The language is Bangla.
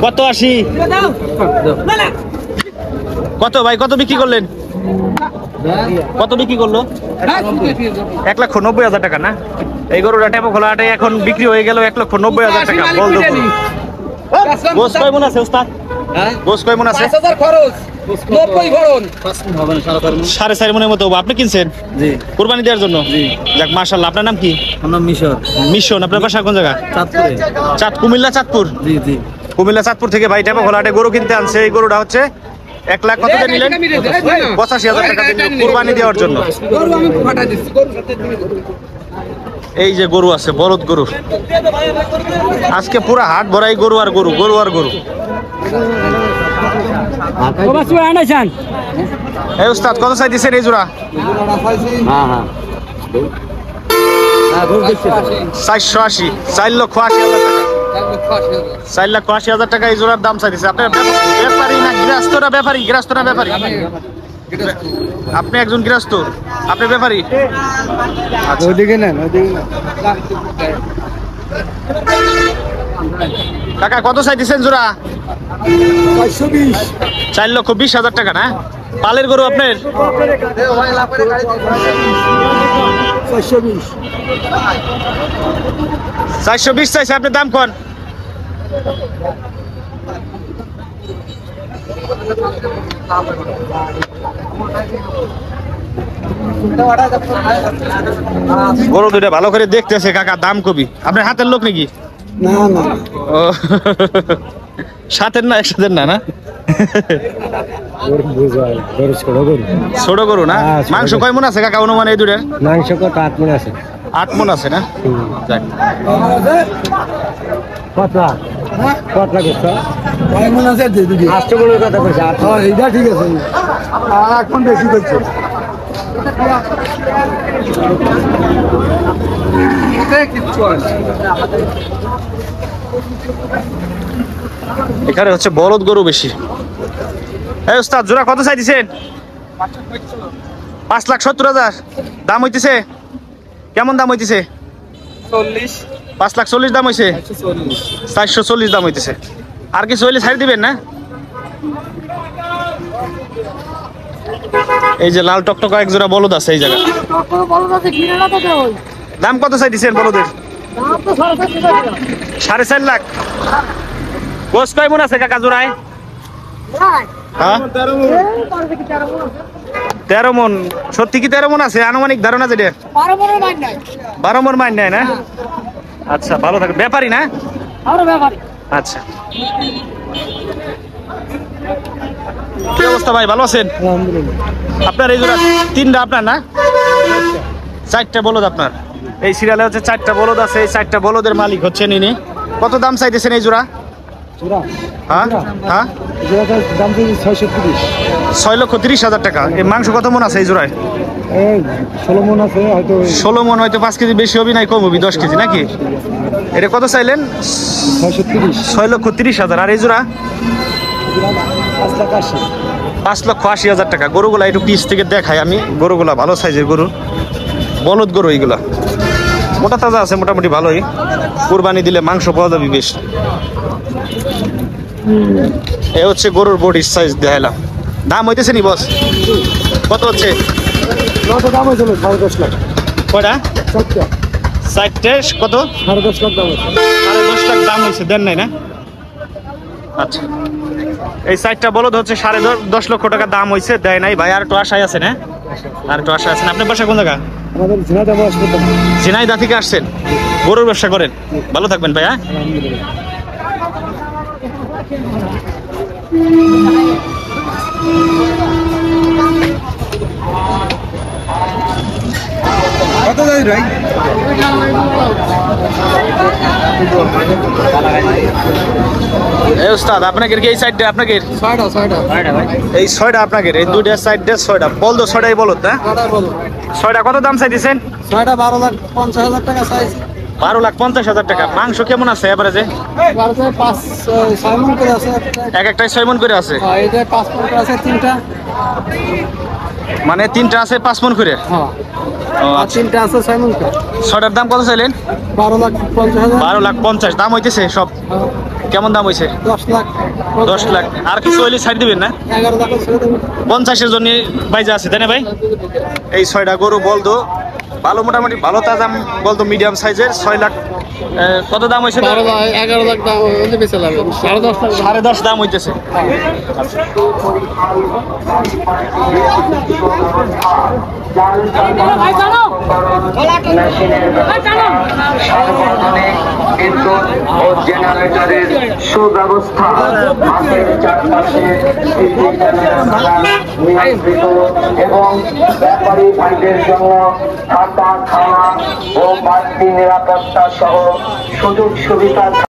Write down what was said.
কত 80? কত ভাই, কত বিক্রি করলেন? কত বিক্রি করলো? 1,90,000 টাকা না? এই গরুটা টেপো খোলা হাটে এখন বিক্রি হয়ে গেল 1,90,000 টাকা। বলতো গোস কয় মন আছে ওস্তাদ? গোস কয় মন আছে? 5000 খরচ, 90 ভরণ, 4.5 মনের মতো। আপনি কিনছেন? জি, কুরবানি দেওয়ার জন্য? জি। যাক মাশাআল্লাহ। আপনার নাম কি? আমার নাম মিশন। মিশন। আপনার বাসা কোন জায়গা? চাঁদপুরে। কুমিল্লা চাঁদপুর? জি জি। কুমিল্লা চাঁদপুর থেকে ভাই টেপো খোলা হাটে গরু কিনতে আনছে। এই গরুটা হচ্ছে 1 লাখ কত দিয়ে নিলেন? 85,000 টাকা দিয়ে কুরবানি দেওয়ার জন্য। গরু আমি ফাটা দিচ্ছি, গরু সাথে তুমি গরু। এই যে গরু আছে, বলদ গরু। আজকে পুরো হাট ভরাই গরু আর গরু, গরু আর গরু। এই উস্তাদ কত চাই দিচ্ছেন এই জোড়া? হ্যাঁ হ্যাঁ। 480, 4,80,000 টাকা। 4,80,000 টাকা এই জোড়ার দাম চাই দিচ্ছে। আপনার ব্যাপারী না গৃহস্থ না ব্যাপারী? গৃহস্থ না ব্যাপারী? আপনি একজন গৃহস্থ, আপনি ব্যাপারী? ওদিকে নেন, ওদিকে নেন। কাকা কত চাই দিচ্ছেন জোড়া? 420। 4,20,000 টাকা না? পালের গরু আপনার? 420। 420 চাইছে, আপনার দাম কোন? গরু দুইটা ভালো করে দেখতেছে কাকা, দাম কবি। আপনার হাতের লোক নাকি? না না। ও সাথের না, একসাথের না? না ছোট গরু না? মাংস কয় মন আছে কাকা অনুমান এই দুটার? মাংস কত? 8 মণ আছে। 8 মন আছে না? যাক। কত লাখ? কত লাখ আছে? 6 মণ আছে। 8 মণের কথা কইছে। হ্যাঁ, এইটা ঠিক আছে। আর এখন বেশি করছে। এখানে হচ্ছে বলদ গরু বেশি। এই ওস্তাদ জোড়া কত চাই দিছেন? 5,70,000 দাম হইতেছে? কেমন দাম হইতেছে? 5,40,000 দাম হইছে? 440 দাম হইতেছে। আর কিছু হইলে ছাড়ি দিবেন না? এই যে লাল টকটকা এক জোড়া বলদ আছে এই জায়গা। দাম কত চাই দিছেন বলদের? 4.5 লাখ। গোস কয় মন আছে কাকা জোড়ায়? হ্যাঁ 13 মন। সত্যি কি 13 মন আছে? আনুমানিক ধারণা যেটা 12 মন মাইন নেয় না? আচ্ছা, ভালো থাকে। ব্যাপারী না? আচ্ছা, কি অবস্থা ভাই, ভালো আছেন? আপনার এই জোড়া 3টা আপনার না? 4টা বলদ আপনার। এই সিরিয়ালে হচ্ছে 4টা বলদ আছে। এই 4টা বলদের মালিক হচ্ছেন ইনি। কত দাম চাইতেছেন এই জোড়া? হ্যাঁ হ্যাঁ, 6,30,000 টাকা। এই মাংস কত মন আছে এই জোড়ায়? 16 মণ আছে হয়তো। 16 মন, হয়তো 5 কেজি বেশি হবে নাই কম হবে, 10 কেজি নাকি? এটা কত চাইলেন? 6,30,000। আর এই জোড়া? 5,80,000 টাকা। গরুগুলা একটু পিস থেকে দেখাই আমি। গরুগুলা ভালো সাইজের গরু, বলদ গরু এইগুলা। মোটা তাজা আছে মোটামুটি ভালোই। কুরবানি দিলে মাংস পাওয়া যাবে বেশ। এ হচ্ছে গরুর বডির সাইজ দেখাইলাম। দাম হইতেছে নি বস? কত হচ্ছে? দাম হয়েছিল 10.5 লাখ। কয়টা? 4টে কত? 10.5 লাখ দাম হয়েছে। 10.5 লাখ দাম হয়েছে, দেন নাই না? আচ্ছা, এই 4টা বলদ হচ্ছে 10.5 লক্ষ টাকা দাম হয়েছে, দেয় নাই ভাই। আর একটু আশায় আছে না? আর একটু আশায় আছেন। আপনার বাসা কোন জায়গা? আমাদের ঝিনাইদহ থেকে আসছেন, গরুর ব্যবসা করেন। ভালো থাকবেন ভাই। হ্যাঁ, কত যাই ভাই? এই উস্তাদ আপনাকে কি এই সাইডটা আপনাকে? 6টা ভাই। এই 6টা আপনাকে? এই দুইটা সাইডে 6টা বলদ? 6টাই বলদ না? 6টা কত দাম চাইতেছেন? 6টা 12,50,000 টাকা চাইছি। 12,50,000 টাকা। মাংস কেমন আছে এভারেজে? 5-6 মণ করে আছে। এক একটাই 6 মণ করে আছে। হ্যাঁ, এটা 5 মণ করে আছে 3টা। মানে 3টা আছে 5 মণ করে। হ্যাঁ ও আর আচ্ছা। 3টা আছে 6 মণ করে। 6টার দাম কত চাইলেন? 12,50,000। 12,50,000 দাম হইতেছে সব। হ্যাঁ, কেমন দাম হইছে? 10 লাখ। 10 লাখ। আর কিছু হইলে ছাড় দিবেন না? 11 লাখ ছেড়ে দেবেন। 50-এর জন্য বাইজা আছে তাই না ভাই? এই 6টা গরু বলদো ভালো, মোটামুটি ভালো তাজা বলদো, মিডিয়াম সাইজের। 6 লাখ কত দাম হয়েছে? 11 লাখ দাম হইলে বেঁচে লাগবে। 10.5 লাখ। 10.5 দাম হইতেছে। বিদ্যুৎ ও জেনারেটরের সুব্যবস্থা, মাঠের চারপাশে সিসি ক্যামেরা দ্বারা নিয়ন্ত্রিত এবং ব্যাপারী ভাইদের জন্য থাকা, খাওয়া ও বাড়তি নিরাপত্তা সহ সুযোগ সুবিধা